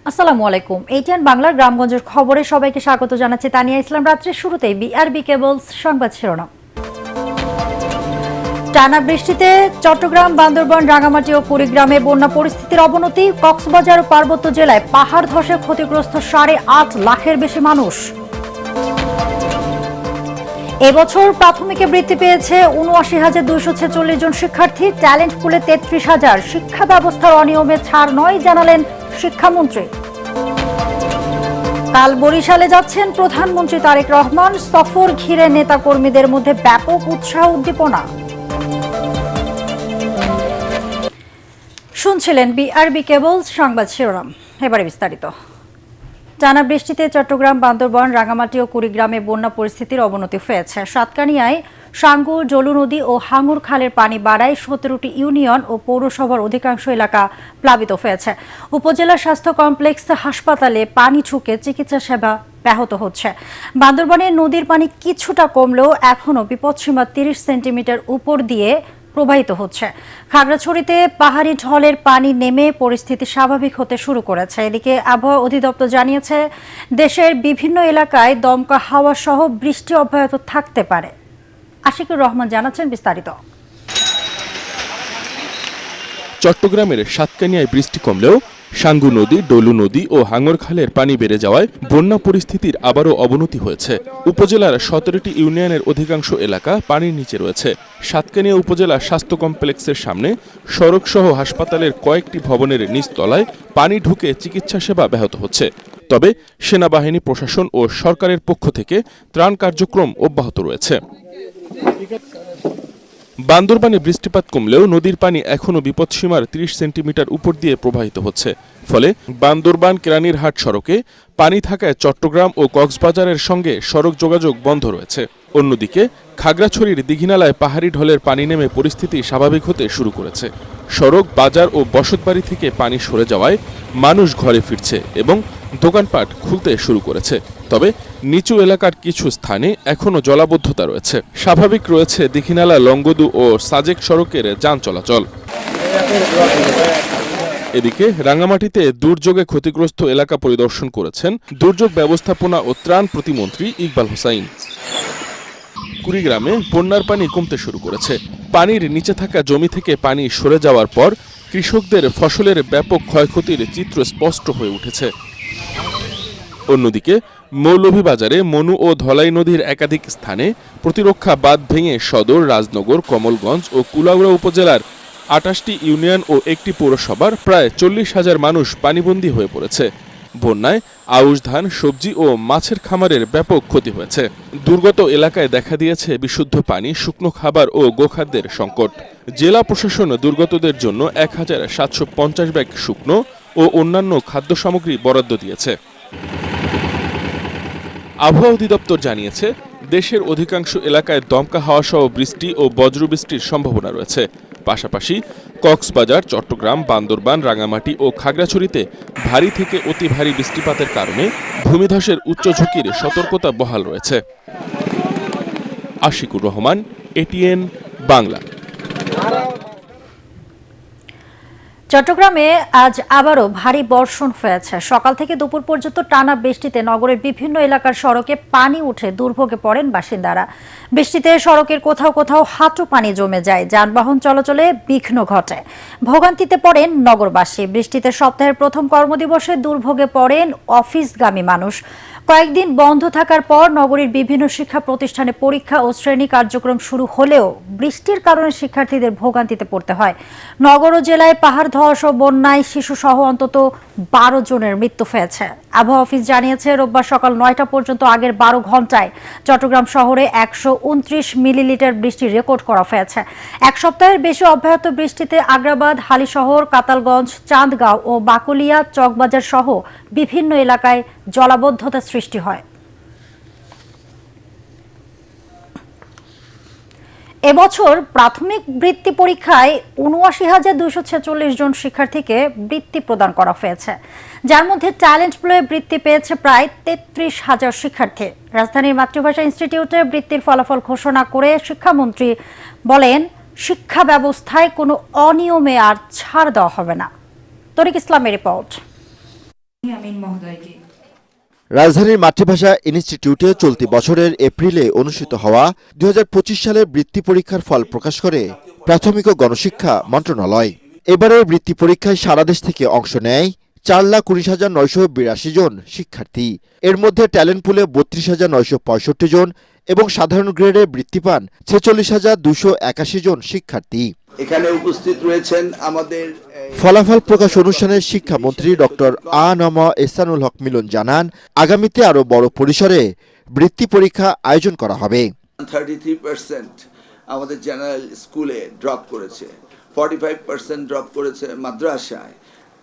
আসসালামু আলাইকুম। এটিএন বাংলার গ্রামগঞ্জের খবরে সবাইকে স্বাগত জানাচ্ছি তানিয়া ইসলাম। রাত্রির শুরুতেই বিআরবি কেবলস সংবাদ শিরোনাম। টানা বৃষ্টিতে চট্টগ্রাম, বান্দরবান, রাঙামাটি ও কুড়িগ্রামে বন্যা পরিস্থিতির অবনতি। কক্সবাজার ও পার্বত্য জেলায় পাহাড় ধসে ক্ষতিগ্রস্ত 8.5 লাখের বেশি মানুষ। এবছর প্রাথমিকে বৃত্তি পেয়েছে ৭৯,২৪৬ জন শিক্ষার্থী। ট্যালেন্ট পুলে ৩৩,০০০। শিক্ষা ব্যবস্থার অনিয়মে ছাড় নয় জানালেন শিক্ষামন্ত্রী। কাল বরিশালে যাচ্ছেন প্রধানমন্ত্রী তারেক রহমান। সফর ঘিরে নেতা কর্মীদের মধ্যে ব্যাপক উৎসাহ উদ্দীপনা। শুনছিলেন বিআরবি কেবলস সংবাদ শিরোনাম। এবারে বিস্তারিত। টানা বৃষ্টিতে চট্টগ্রাম, বান্দরবান, রাঙামাটি ও কুড়িগ্রামে বন্যা পরিস্থিতির অবনতি হয়েছে। সাতকানিয়ায় সাঙ্গুর, জলু নদী ও হাঙ্গুর খালের পানি বাড়ায় 17টি ইউনিয়ন ও পৌরসভার অধিকাংশ এলাকা প্লাবিত হয়েছে। উপজেলা স্বাস্থ্য কমপ্লেক্স হাসপাতালে পানি ঢুকে চিকিৎসা সেবা ব্যাহত হচ্ছে। বান্দরবানে নদীর পানি কিছুটা কমলেও এখনও বিপদসীমা 30 সেন্টিমিটার উপর দিয়ে প্রবাহিত হচ্ছে। খাগড়াছড়িতে পাহাড়ি ঢলের পানি নেমে পরিস্থিতি স্বাভাবিক হতে শুরু করেছে। এদিকে আবহাওয়া অধিদপ্তর জানিয়েছে, দেশের বিভিন্ন এলাকায় দমকা হাওয়া সহ বৃষ্টি অব্যাহত থাকতে পারে। আশিকুর রহমান জানাচ্ছেন বিস্তারিত। চট্টগ্রামের সাতকানিয়ায় বৃষ্টি কমলেও সাঙ্গু নদী, ডলু নদী ও হাঙ্গর খালের পানি বেড়ে যাওয়ায় বন্যা পরিস্থিতির আবারও অবনতি হয়েছে। উপজেলার 17টি ইউনিয়নের অধিকাংশ এলাকা পানির নিচে রয়েছে। সাতকানিয়া উপজেলা স্বাস্থ্য কমপ্লেক্সের সামনে সড়কসহ হাসপাতালের কয়েকটি ভবনের নিচতলায় পানি ঢুকে চিকিৎসা সেবা ব্যাহত হচ্ছে। তবে সেনাবাহিনী, প্রশাসন ও সরকারের পক্ষ থেকে ত্রাণ কার্যক্রম অব্যাহত রয়েছে। বান্দরবানে বৃষ্টিপাত কমলেও নদীর পানি এখনও বিপদসীমার 30 সেন্টিমিটার উপর দিয়ে প্রবাহিত হচ্ছে। ফলে বান্দরবান কেরানীরহাট সড়কে পানি থাকায় চট্টগ্রাম ও কক্সবাজারের সঙ্গে সড়ক যোগাযোগ বন্ধ রয়েছে। অন্যদিকে খাগড়াছড়ির দীঘিনালায় পাহাড়ি ঢলের পানি নেমে পরিস্থিতি স্বাভাবিক হতে শুরু করেছে। সড়ক, বাজার ও বসতবাড়ি থেকে পানি সরে যাওয়ায় মানুষ ঘরে ফিরছে এবং দোকানপাট খুলতে শুরু করেছে। তবে নিচু এলাকার কিছু স্থানে এখনও জলাবদ্ধতা রয়েছে। স্বাভাবিক রয়েছে দীঘিনালা, লংগদু ও সাজেক সড়কের যান চলাচল। এদিকে রাঙামাটিতে দুর্যোগে ক্ষতিগ্রস্ত এলাকা পরিদর্শন করেছেন দুর্যোগ ব্যবস্থাপনা ও ত্রাণ প্রতিমন্ত্রী ইকবাল হোসাইন। কুড়িগ্রামে বন্যার পানি কমতে শুরু করেছে। পানির নিচে থাকা জমি থেকে পানি সরে যাওয়ার পর কৃষকদের ফসলের ব্যাপক ক্ষয়ক্ষতির চিত্র স্পষ্ট হয়ে উঠেছে। অন্যদিকে মৌলভীবাজারে মনু ও ধলাই নদীর একাধিক স্থানে প্রতিরক্ষা বাঁধ ভেঙে সদর, রাজনগর, কমলগঞ্জ ও কুলাউড়া উপজেলার 28টি ইউনিয়ন ও একটি পৌরসভার প্রায় 40,000 মানুষ পানিবন্দী হয়ে পড়েছে। বন্যায় আউশ ধান, সবজি ও মাছের খামারের ব্যাপক ক্ষতি হয়েছে। দুর্গত এলাকায় দেখা দিয়েছে বিশুদ্ধ পানি, শুকনো খাবার ও গোখাদ্যের সংকট। জেলা প্রশাসন দুর্গতদের জন্য 1750 ব্যাগ শুকনো ও অন্যান্য খাদ্য সামগ্রী বরাদ্দ দিয়েছে। আবহাওয়া অধিদপ্তর জানিয়েছে, দেশের অধিকাংশ এলাকায় দমকা হাওয়া সহ বৃষ্টি ও বজ্রবৃষ্টির সম্ভাবনা রয়েছে। পাশাপাশি কক্সবাজার, চট্টগ্রাম, বান্দরবান, রাঙামাটি ও খাগড়াছড়িতে ভারী থেকে অতি ভারী বৃষ্টিপাতের কারণে ভূমিধসের উচ্চ ঝুঁকির সতর্কতা বহাল রয়েছে। আশিকুর রহমান, এটিএন বাংলা। চট্টগ্রামে আজ আবারও ভারী বর্ষণ হয়েছে। সকাল থেকে দুপুর পর্যন্ত টানা বৃষ্টিতে নগরের বিভিন্ন এলাকার সড়কে পানি উঠে দুর্ভোগে পড়েন বাসিন্দারা। বৃষ্টিতে সড়কের কোথাও কোথাও হাঁটু পানি জমে যায়, যানবাহন চলাচলে বিঘ্ন ঘটে, ভোগান্তিতে পড়েন নগরবাসী। বৃষ্টিতে সপ্তাহের প্রথম কর্মদিবসে দুর্ভোগে পড়েন অফিসগামী মানুষ। কয়েকদিন বন্ধ থাকার পর নগরীর বিভিন্ন শিক্ষা প্রতিষ্ঠানে পরীক্ষা ও শ্রেণী কার্যক্রম শুরু হলেও বৃষ্টির কারণে শিক্ষার্থীদের ভোগান্তিতে পড়তে হয়। নগর ও জেলায় পাহাড় ধস ও বন্যায় শিশুসহ অন্তত 12 জনের মৃত্যু হয়েছে। আবহাওয়া অফিস জানিয়েছে, রোববার সকাল 9টা পর্যন্ত আগের 12 ঘন্টায় চট্টগ্রাম শহরে 129 মিলিলিটার বৃষ্টি রেকর্ড করা হয়েছে। এক সপ্তাহের বেশি অব্যাহত বৃষ্টিতে আগ্রাবাদ, হালিশহর, কাতালগঞ্জ, চাঁদগাঁও ও বাকুলিয়া, চকবাজার সহ বিভিন্ন এলাকায় জলাবদ্ধতা সৃষ্টি হয়। এবছর প্রাথমিক বৃত্তি পরীক্ষায় ৭৯,২৪৬ জন শিক্ষার্থীকে বৃত্তি প্রদান করা হয়েছে, যার মধ্যে ট্যালেন্ট পুলে বৃত্তি পেয়েছে প্রায় ৩৩,০০০ শিক্ষার্থী। রাজধানীর মাতৃভাষা ইনস্টিটিউটে বৃত্তির ফলাফল ঘোষণা করে শিক্ষামন্ত্রী বলেন, শিক্ষা ব্যবস্থায় কোনো অনিয়মে আর ছাড় দেওয়া হবে না। তরিক ইসলামের রিপোর্ট। আমিন মহোদয়কে। রাজধানীর মাতৃভাষা ইনস্টিটিউটে চলতি বছরের এপ্রিলে অনুষ্ঠিত হওয়া ২০২৫ সালের বৃত্তি পরীক্ষার ফল প্রকাশ করে প্রাথমিক ও গণশিক্ষা মন্ত্রণালয়। এবারের বৃত্তি পরীক্ষায় সারা দেশ থেকে অংশ নেয় ৪,১৯,৯৮২ জন শিক্ষার্থী। এর মধ্যে ট্যালেন্ট পুলে ৩২,৯৬৫ জন এবং সাধারণ গ্রেডে বৃত্তি পান ৪৬,২৮১ জন শিক্ষার্থী। এখানে উপস্থিত রয়েছেন আমাদের ফলাফল প্রকাশ অনুষ্ঠানে শিক্ষামন্ত্রী ডক্টর আ.ন.ম এহসানুল হক মিলন জানান, আগামীতে আরো বড় পরিসরে বৃত্তি পরীক্ষা আয়োজন করা হবে। 33% আমাদের জেনারেল স্কুলে ড্রপ করেছে, 45% ড্রপ করেছে মাদ্রাসায়,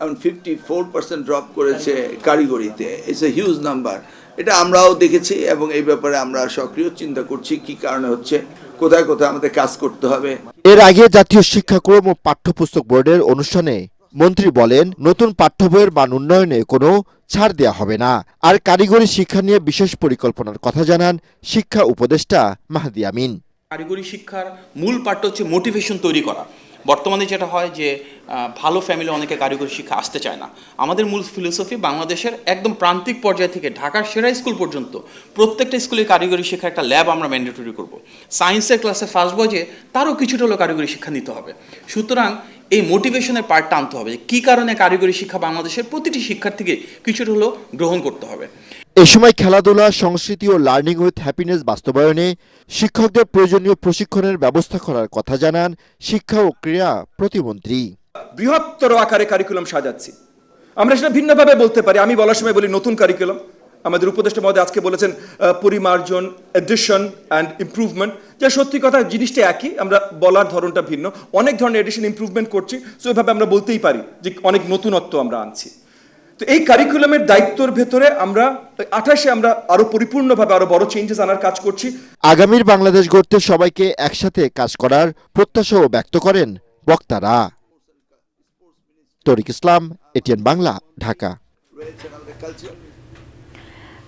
এবং 54% ড্রপ করেছে কারিগরিতে। It's a huge number. এটা আমরাও দেখেছি এবং এই ব্যাপারে আমরা সক্রিয় চিন্তা করছি কি কারণে হচ্ছে, কোথায় কোথায় আমাদের কাজ করতে হবে। এর আগে জাতীয় শিক্ষাক্রম ও পাঠ্যপুস্তক বোর্ডের অনুষ্ঠানে মন্ত্রী বলেন, নতুন পাঠ্য বইয়ের মান উন্নয়নে কোনো ছাড় দেওয়া হবে না। আর কারিগরি শিক্ষা নিয়ে বিশেষ পরিকল্পনার কথা জানান শিক্ষা উপদেষ্টা মাহদি আমিন। কারিগরি শিক্ষার মূল পাঠটা হচ্ছে মোটিভেশন তৈরি করা। বর্তমানে যেটা হয় যে ভালো ফ্যামিলি অনেকে কারিগরি শিক্ষা আসতে চায় না। আমাদের মূল ফিলোসফি বাংলাদেশের একদম প্রান্তিক পর্যায় থেকে ঢাকার সেরা স্কুল পর্যন্ত প্রত্যেকটা স্কুলে কারিগরি শিক্ষার একটা ল্যাব আমরা ম্যান্ডেটরি করব। সায়েন্সের ক্লাসে ফার্স্ট বয় যে তারও কিছুটা হলো কারিগরি শিক্ষা নিতে হবে। সুতরাং এই মোটিভেশনের পার্টটা আনতে হবে যে কী কারণে কারিগরি শিক্ষা বাংলাদেশের প্রতিটি শিক্ষার্থীকে কিছুটা হলো গ্রহণ করতে হবে। এ সময় খেলাধুলা, সংস্কৃতি ও লার্নিং উইথ হ্যাপিনেস বাস্তবায়নে শিক্ষকদের প্রয়োজনীয় প্রশিক্ষণের ব্যবস্থা করার কথা জানান শিক্ষা ও ক্রীড়া প্রতিমন্ত্রী। বৃহত্তর আকারে কারিকুলাম সাজাচ্ছি। আমরা সেটা ভিন্নভাবে বলতে পারি। আমি বলার সময় বলি নতুন কারিকুলাম। আমাদের উপদেষ্টা মহোদয় আজকে বলেছেন পরিমার্জন, এডিশন অ্যান্ড ইমপ্রুভমেন্ট, যা সত্যি কথা জিনিসটা একই, আমরা বলার ধরনটা ভিন্ন। অনেক ধরনের এডিশন ইমপ্রুভমেন্ট করছি, সো এভাবে আমরা বলতেই পারি যে অনেক নতুনত্ব আমরা আনছি। তো এই কারিকুলামের দায়িত্বর ভেতরে আমরা 28-এ আমরা আরো পরিপূর্ণভাবে আরো বড় চেঞ্জেস আনার কাজ করছি। আগামীর বাংলাদেশ গড়তে সবাইকে একসাথে কাজ করার প্রত্যাশাও ব্যক্ত করেন বক্তারা। তরিক ইসলাম, এটিএন বাংলা, ঢাকা।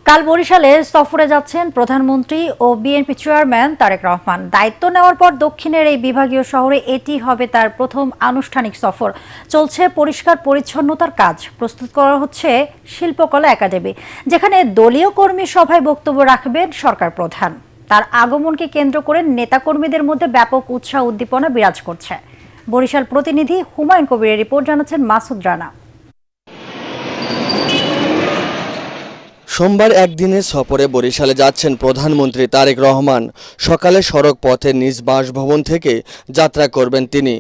কাল বরিশালে সফরে যাচ্ছেন প্রধানমন্ত্রী ও বিএনপি চেয়ারম্যান তারেক রহমান। দায়িত্ব নেওয়ার পর দক্ষিণের এই বিভাগীয় শহরে এটি হবে তার প্রথম আনুষ্ঠানিক সফর। চলছে পরিষ্কার পরিচ্ছন্নতার কাজ, প্রস্তুত করা হচ্ছে শিল্পকলা একাডেমি, যেখানে দলীয় কর্মী সভায় বক্তব্য রাখবেন সরকার প্রধান। তার আগমনকে কেন্দ্র করে নেতাকর্মীদের মধ্যে ব্যাপক উৎসাহ উদ্দীপনা বিরাজ করছে। বরিশাল প্রতিনিধি হুমায়ুন কবিরের রিপোর্ট জানাচ্ছেন মাসুদ রানা। সোমবার একদিনের সফরে বরিশালে যাচ্ছেন প্রধানমন্ত্রী তারেক রহমান। সকালে সড়ক পথে নিজ বাসভবন থেকে যাত্রা করবেন তিনি।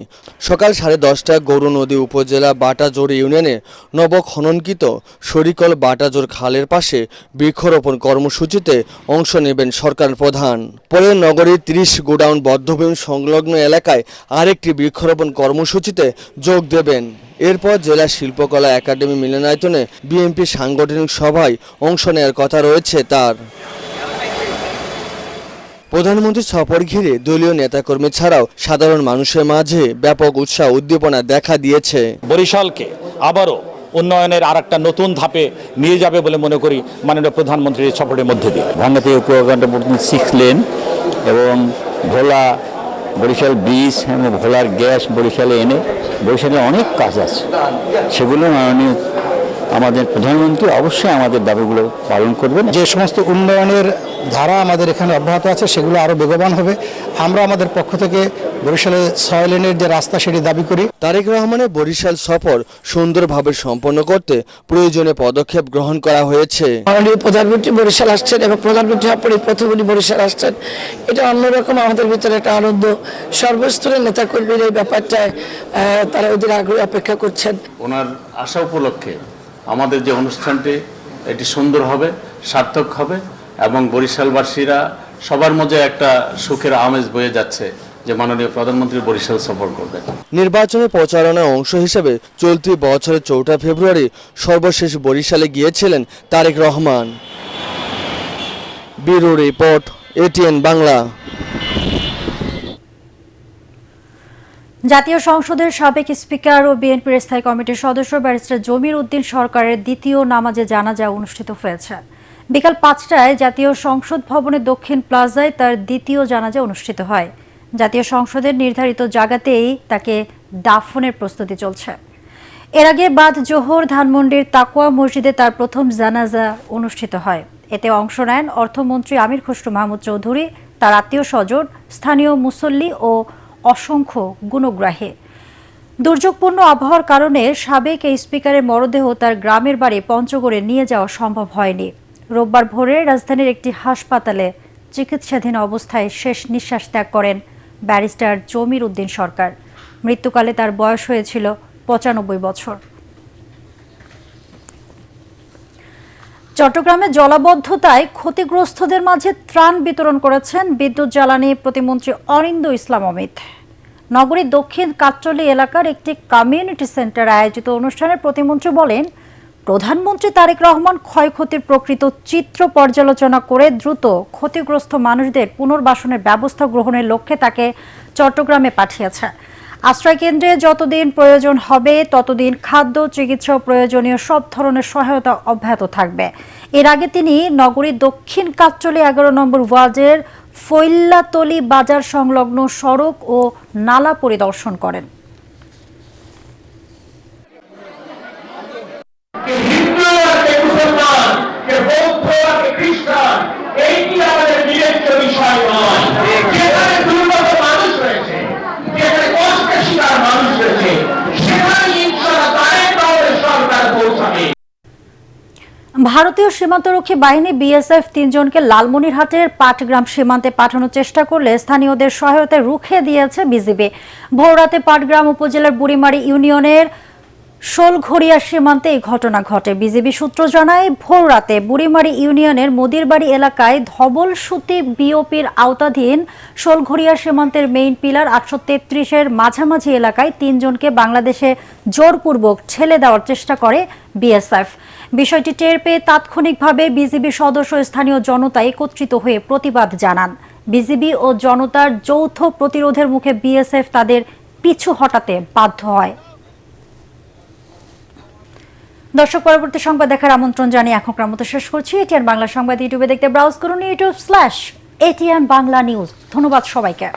সকাল 10:30টায় গরু নদী উপজেলা বাটাজোর ইউনিয়নে নবখননকৃত শরিকল বাটাজোর খালের পাশে বৃক্ষরোপণ কর্মসূচিতে অংশ নেবেন সরকার প্রধান। পরে নগরীর 30 গোডাউন বদ্ধভূমি সংলগ্ন এলাকায় আরেকটি বৃক্ষরোপণ কর্মসূচিতে যোগ দেবেন। এরপর জেলা শিল্পকলা একাডেমি মিলনায়তনে বিএনপি সাংগঠনিক সভায় অংশ নেওয়ার কথা রয়েছে তার। প্রধানমন্ত্রীর সফর ঘিরে দলীয় নেতাকর্মী ছাড়াও সাধারণ মানুষের মাঝে ব্যাপক উৎসাহ উদ্দীপনা দেখা দিয়েছে। বরিশালকে আবারও উন্নয়নের আরেকটা নতুন ধাপে নিয়ে যাবে বলে মনে করি মাননীয় প্রধানমন্ত্রীর সফরের মধ্যে দিয়ে। ভাঙ্গা থেকে কুয়াকাটা পর্যন্ত 6 লেন এবং ভোলা বরিশাল ব্রিজ এবং ভোলার গ্যাস বরিশালে এনে বরিশালে অনেক কাজ আছে, সেগুলো মাননীয় আমাদের প্রধানমন্ত্রী অবশ্যই আমাদের দাবিগুলো পালন করবেন। যে সমস্ত উন্নয়নের ধারা আমাদের এখানে অব্যাহত আছে সেগুলো আরও বেগবান হবে। আমরা আমাদের পক্ষ থেকে বরিশালে 6 লেনের যে রাস্তা সেটি দাবি করি। তারেক রহমানের বরিশাল সফর সুন্দরভাবে সম্পন্ন করতে প্রয়োজনীয় পদক্ষেপ গ্রহণ করা হয়েছে। মাননীয় প্রধানমন্ত্রী বরিশাল আসছেন এবং প্রধানমন্ত্রী প্রথমে বরিশাল আসছেন, এটা অন্যরকম আমাদের ভিতরে একটা আনন্দ। সর্বস্তরের নেতাকর্মীর এই ব্যাপারটায় তারা ওদের আগ্রহে অপেক্ষা করছেন। ওনার আশা উপলক্ষে আমাদের যে অনুষ্ঠানটি এটি সুন্দর হবে, সার্থক হবে এবং বরিশালবাসীরা সবার মধ্যে একটা সুখের আমেজ বয়ে যাচ্ছে যে মাননীয় প্রধানমন্ত্রী বরিশাল সফর করবেন। নির্বাচনী প্রচারণার অংশ হিসেবে চলতি বছরের 4 ফেব্রুয়ারি সর্বশেষ বরিশালে গিয়েছিলেন Tarique Rahman. Bureau report, ATN Bangla. জাতীয় সংসদের সাবেক স্পিকার ও বিএনপির স্থায়ী কমিটির সদস্য ব্যারিস্টার জমির উদ্দিন সরকারের দ্বিতীয় নামাজে জানাজা অনুষ্ঠিত হয়েছে। বিকাল 5টায় জাতীয় সংসদ ভবনের দক্ষিণ প্লাজায় তার দ্বিতীয় জানাজা অনুষ্ঠিত হয়। জাতীয় সংসদের নির্ধারিত জায়গাতেই তাকে দাফনের প্রস্তুতি চলছে। এর আগে বাদ জোহর ধানমন্ডির তাকওয়া মসজিদে তার প্রথম জানাজা অনুষ্ঠিত হয়। এতে অংশ নেন অর্থমন্ত্রী আমির খসরু মাহমুদ চৌধুরী, তার আত্মীয় স্বজন, স্থানীয় মুসল্লি ও অসংখ্য গুণগ্রাহী। দুর্যোগপূর্ণ আবহাওয়ার কারণে সাবেক এই স্পিকারের মরদেহ তার গ্রামের বাড়ি পঞ্চগড়ে নিয়ে যাওয়া সম্ভব হয়নি। রোববার ভোরে রাজধানীর একটি হাসপাতালে চিকিৎসাধীন অবস্থায় শেষ নিঃশ্বাস ত্যাগ করেন ব্যারিস্টার জমির উদ্দিন সরকার। মৃত্যুকালে তার বয়স হয়েছিল ৯৫ বছর। চট্টগ্রামে জলাবদ্ধতায় ক্ষতিগ্রস্তদের মাঝে ত্রাণ বিতরণ করেছেন বিদ্যুৎ জ্বালানি প্রতিমন্ত্রী অরিন্দ্র ইসলাম অমিত। নগরীর দক্ষিণ কাট্টলী এলাকার একটি কমিউনিটি সেন্টারে আয়োজিত অনুষ্ঠানে প্রতিমন্ত্রী বলেন, প্রধানমন্ত্রী তারেক রহমান ক্ষয়ক্ষতির প্রকৃত চিত্র পর্যালোচনা করে দ্রুত ক্ষতিগ্রস্ত মানুষদের পুনর্বাসনের ব্যবস্থা গ্রহণের লক্ষ্যে তাকে চট্টগ্রামে পাঠিয়েছে। আশ্রয় কেন্দ্রে যতদিন প্রয়োজন হবে ততদিন খাদ্য, চিকিৎসা ও প্রয়োজনীয় সব ধরনের সহায়তা অব্যাহত থাকবে। এর আগে তিনি নগরীর দক্ষিণ কাট্টলী ১১ নম্বর ওয়ার্ডের ফৈল্লাতলি বাজার সংলগ্ন সড়ক ও নালা পরিদর্শন করেন। ভারতীয় সীমান্তরক্ষী বাহিনী বিএসএফ ৩ জনকে লালমনিরহাটের পাটগ্রাম সীমান্তে পাঠানোর চেষ্টা করলে স্থানীয়দের সহায়তায় রুখে দিয়েছে বিজিবি। ভোররাতে পাটগ্রাম উপজেলার বুড়িমারি ইউনিয়নের শোলঘড়িয়া সীমান্তে এই ঘটনা ঘটে। বিজিবি সূত্র জানায়, ভোররাতে বুড়িমারি ইউনিয়নের মদিরবাড়ি এলাকায় ধবলসুতি বিওপির আওতাধীন শোলঘড়িয়া সীমান্তের মেইন পিলার ৮৩৩-এর মাঝামাঝি এলাকায় ৩ জনকে বাংলাদেশে জোরপূর্বক ঠেলে দেওয়ার চেষ্টা করে বিএসএফ। বিষয়টি টের পেয়ে তাৎক্ষণিকভাবে বিজিবি সদস্য স্থানীয় জনতা একত্রিত হয়ে প্রতিবাদ জানান। বিজিবি ও জনতার যৌথ প্রতিরোধের মুখে বিএসএফ তাদের পিছু হটাতে বাধ্য হয়। দর্শক, পরবর্তী সংবাদ দেখার আমন্ত্রণ জানিয়ে এখনকার মতো শেষ করছি। এটিএন বাংলা সংবাদ ইউটিউবে দেখতে ব্রাউজ করুন youtube/ATN বাংলা নিউজ। ধন্যবাদ সবাইকে।